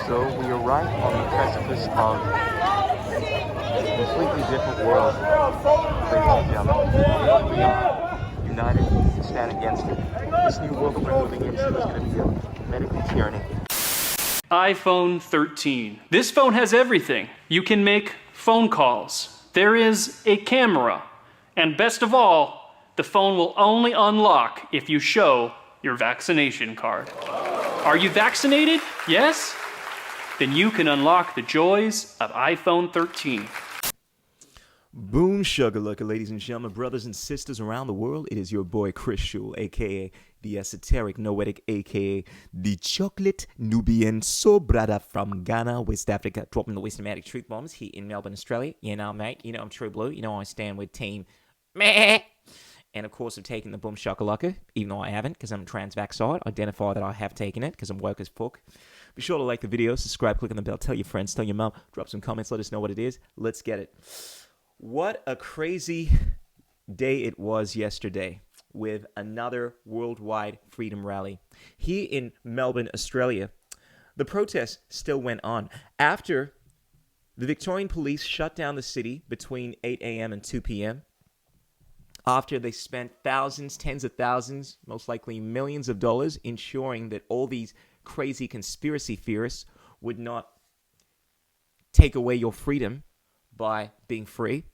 So we are right on the precipice of a completely different world, ladies and gentlemen. We are united to stand against it. This new world that we're moving into is going to be a medical tyranny. iPhone 13. This phone has everything. You can make phone calls. There is a camera. And best of all, the phone will only unlock if you show your vaccination card. Are you vaccinated? Yes? Then you can unlock the joys of iPhone 13. Boom shakalaka, ladies and gentlemen, brothers and sisters around the world. It is your boy Chris Shul, aka the esoteric noetic, aka the chocolate Nubian sobrada from Ghana, West Africa, dropping the Westmatic truth bombs here in Melbourne, Australia. You know, mate, you know I'm true blue. You know I stand with team meh. And of course, I've taken the boom shakalaka, even though I haven't, because I'm trans-vaxxed. Identify that I have taken it, because I'm woke as fuck. Be sure to like the video, subscribe, click on the bell, tell your friends, tell your mom, drop some comments, let us know what it is. Let's get it. What a crazy day it was yesterday with another worldwide freedom rally. Here in Melbourne, Australia, the protests still went on. After the Victorian police shut down the city between 8 a.m. and 2 p.m., after they spent thousands, tens of thousands, most likely millions of dollars ensuring that all these crazy conspiracy theorists would not take away your freedom by being free.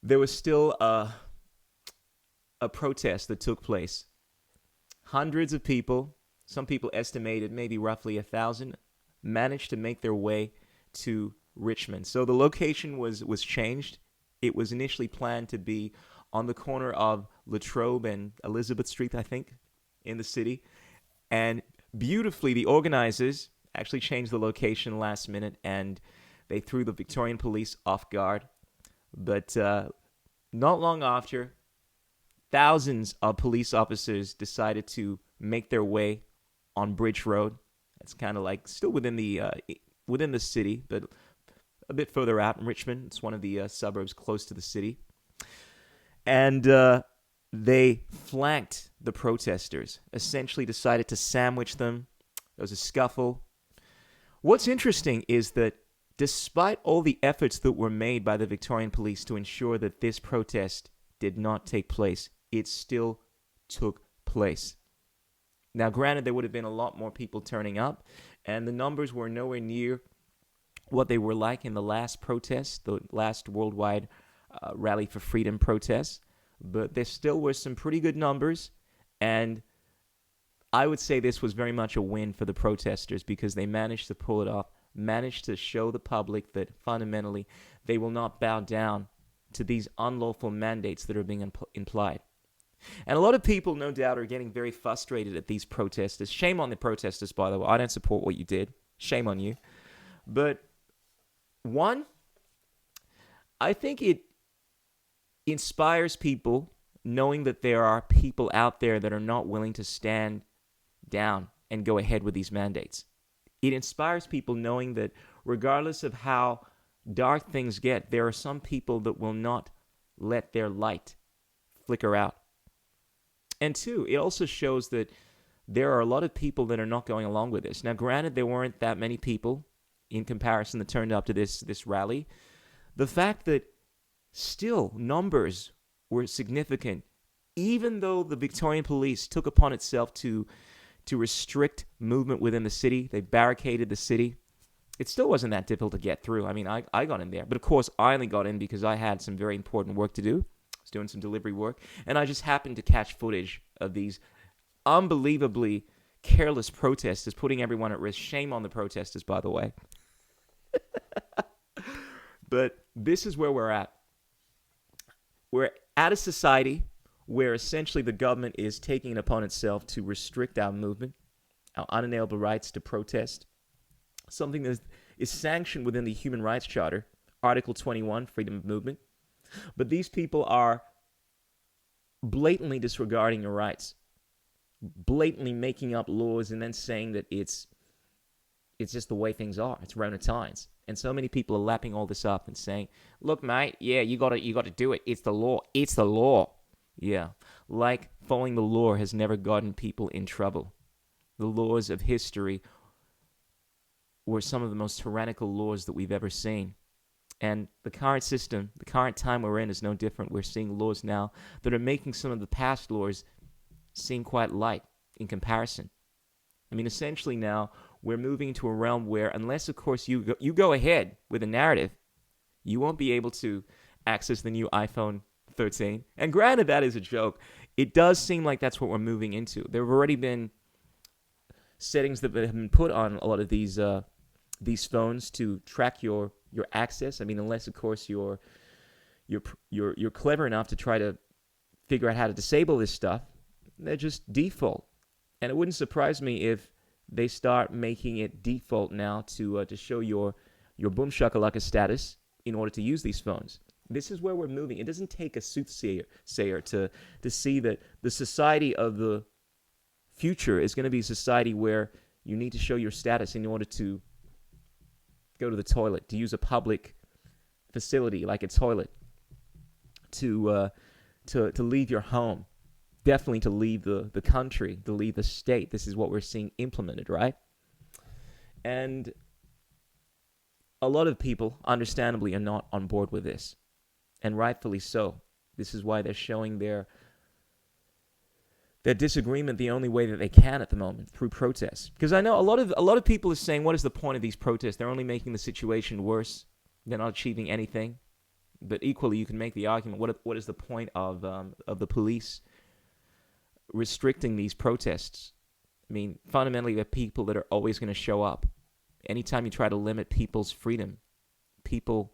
There was still a protest that took place. Hundreds of people, some people estimated maybe roughly 1,000, managed to make their way to Richmond. So the location was changed. It was initially planned to be on the corner of Latrobe and Elizabeth Street, I think, in the city. And beautifully, the organizers actually changed the location last minute, and they threw the Victorian police off guard. But not long after, thousands of police officers decided to make their way on Bridge Road. It's kind of like still within the city, but a bit further out in Richmond. It's one of the suburbs close to the city. And they flanked the protesters, essentially decided to sandwich them. There was a scuffle. What's interesting is that despite all the efforts that were made by the Victorian police to ensure that this protest did not take place, it still took place. Now, granted, there would have been a lot more people turning up, and the numbers were nowhere near what they were like in the last protest, the last worldwide Rally for Freedom protest. But there still were some pretty good numbers, and I would say this was very much a win for the protesters because they managed to pull it off, managed to show the public that fundamentally they will not bow down to these unlawful mandates that are being implied. And a lot of people, no doubt, are getting very frustrated at these protesters. Shame on the protesters, by the way. I don't support what you did. Shame on you. But one, I think it inspires people knowing that there are people out there that are not willing to stand down and go ahead with these mandates. It inspires people knowing that regardless of how dark things get, there are some people that will not let their light flicker out. And two, it also shows that there are a lot of people that are not going along with this. Now, granted, there weren't that many people in comparison that turned up to this rally. The fact that still numbers were significant, even though the Victorian police took upon itself to restrict movement within the city, they barricaded the city, it still wasn't that difficult to get through. I mean, I got in there. But of course, I only got in because I had some very important work to do. I was doing some delivery work, and I just happened to catch footage of these unbelievably careless protesters putting everyone at risk. Shame on the protesters, by the way. But this is where we're at. We're at a society where essentially the government is taking it upon itself to restrict our movement, our unalienable rights to protest, something that is sanctioned within the Human Rights Charter, Article 21, freedom of movement. But these people are blatantly disregarding your rights, blatantly making up laws and then saying that it's just the way things are. It's Rona times. And so many people are lapping all this up and saying, look, mate, yeah, you got to do it. It's the law. It's the law. Yeah, like following the law has never gotten people in trouble. the laws of history were some of the most tyrannical laws that we've ever seen. And the current system, the current time we're in is no different. We're seeing laws now that are making some of the past laws seem quite light in comparison. I mean, essentially now we're moving into a realm where, unless, of course, you go ahead with a narrative, you won't be able to access the new iPhone 13. And granted, that is a joke. It does seem like that's what we're moving into. There have already been settings that have been put on a lot of these phones to track your access. I mean, unless, of course, you're clever enough to try to figure out how to disable this stuff, they're just default. And it wouldn't surprise me if they start making it default now to show your boom shakalaka status in order to use these phones. This is where we're moving. It doesn't take a soothsayer to see that the society of the future is going to be a society where you need to show your status in order to go to the toilet, to use a public facility like a toilet, to leave your home, definitely to leave the country, to leave the state. This is what we're seeing implemented, right? And a lot of people, understandably, are not on board with this, and rightfully so. This is why they're showing their disagreement the only way that they can at the moment, through protests. Because I know a lot of people are saying, what is the point of these protests? They're only making the situation worse. They're not achieving anything. But equally, you can make the argument, what is the point of the police restricting these protests? I mean, fundamentally, they're people that are always going to show up. Anytime you try to limit people's freedom, people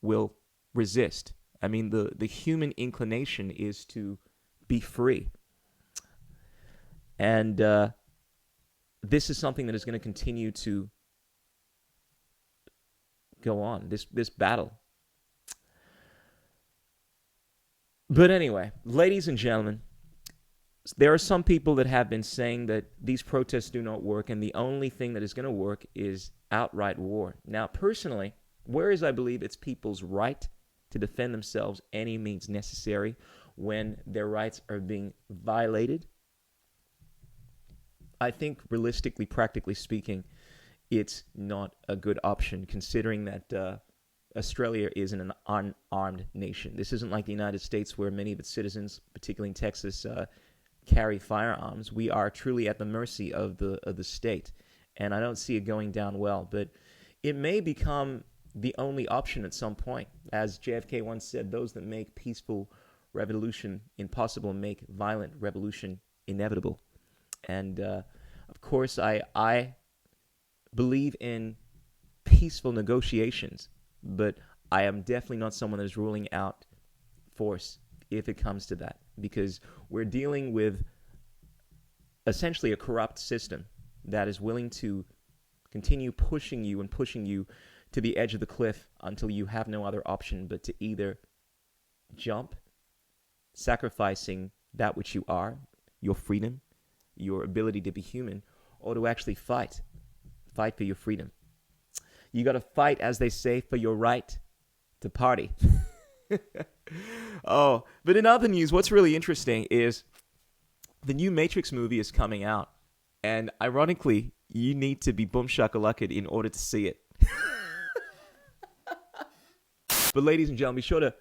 will resist. I mean, the human inclination is to be free. And this is something that is going to continue to go on, this battle. But anyway, ladies and gentlemen, there are some people that have been saying that these protests do not work, and the only thing that is going to work is outright war. Now, personally, whereas I believe it's people's right to defend themselves any means necessary when their rights are being violated, I think realistically, practically speaking, it's not a good option, considering that Australia is an unarmed nation. This isn't like the United States, where many of its citizens, particularly in Texas, carry firearms. We are truly at the mercy of the state, and I don't see it going down well. But it may become the only option at some point. As JFK once said, those that make peaceful revolution impossible make violent revolution inevitable. And of course, I believe in peaceful negotiations, but I am definitely not someone that is ruling out force if it comes to that, because we're dealing with essentially a corrupt system that is willing to continue pushing you to the edge of the cliff until you have no other option but to either jump, sacrificing that which you are, your freedom, your ability to be human, or to actually fight for your freedom. You got to fight, as they say, for your right to party. Oh, but in other news, what's really interesting is the new Matrix movie is coming out, and ironically, you need to be boom shakalakad in order to see it. But ladies and gentlemen, be sure to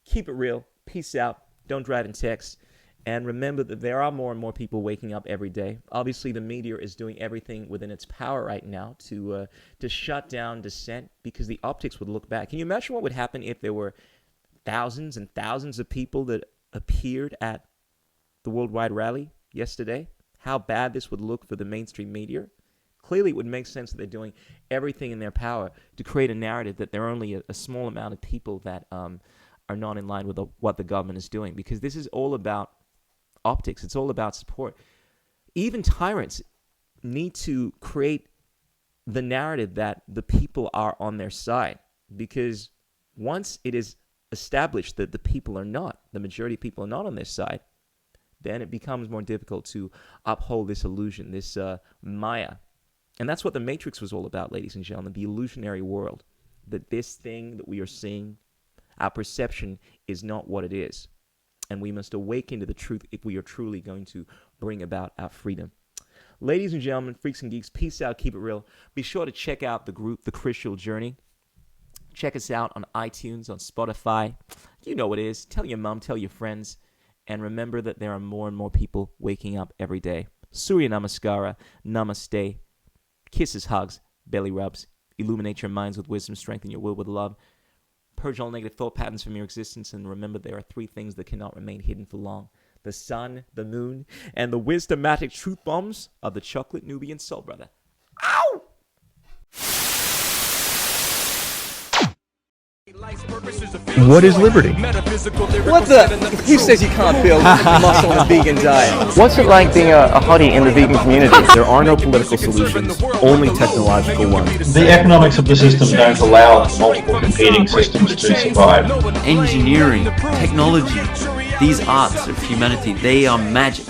keep it real. Peace out. Don't drive and text. And remember that there are more and more people waking up every day. Obviously, the media is doing everything within its power right now to shut down dissent, because the optics would look bad. Can you imagine what would happen if there were thousands and thousands of people that appeared at the Worldwide Rally yesterday? How bad this would look for the mainstream media. Clearly, it would make sense that they're doing everything in their power to create a narrative that there are only a small amount of people that are not in line with what the government is doing, because this is all about optics. It's all about support. Even tyrants need to create the narrative that the people are on their side, because once it is established that the majority of people are not on their side, then it becomes more difficult to uphold this illusion, this Maya. And that's what the Matrix was all about, ladies and gentlemen, the illusionary world, that this thing that we are seeing, our perception, is not what it is. And we must awaken to the truth if we are truly going to bring about our freedom. Ladies and gentlemen, freaks and geeks, peace out, keep it real. Be sure to check out the group, The Crystal Journey. Check us out on iTunes, on Spotify. You know what it is. Tell your mom, tell your friends. And remember that there are more and more people waking up every day. Surya Namaskara, Namaste. Kisses, hugs, belly rubs. Illuminate your minds with wisdom, strengthen your will with love. Purge all negative thought patterns from your existence. And remember, there are 3 things that cannot remain hidden for long. The sun, the moon, and the wisdomatic truth bombs of the chocolate Nubian soul brother. Ow! What is liberty? What the? Who says you can't build muscle on a vegan diet? What's it like being a hottie in the vegan community? There are no political solutions, only technological ones. The economics of the system don't allow multiple competing systems to survive. Engineering, technology, these arts of humanity, they are magic.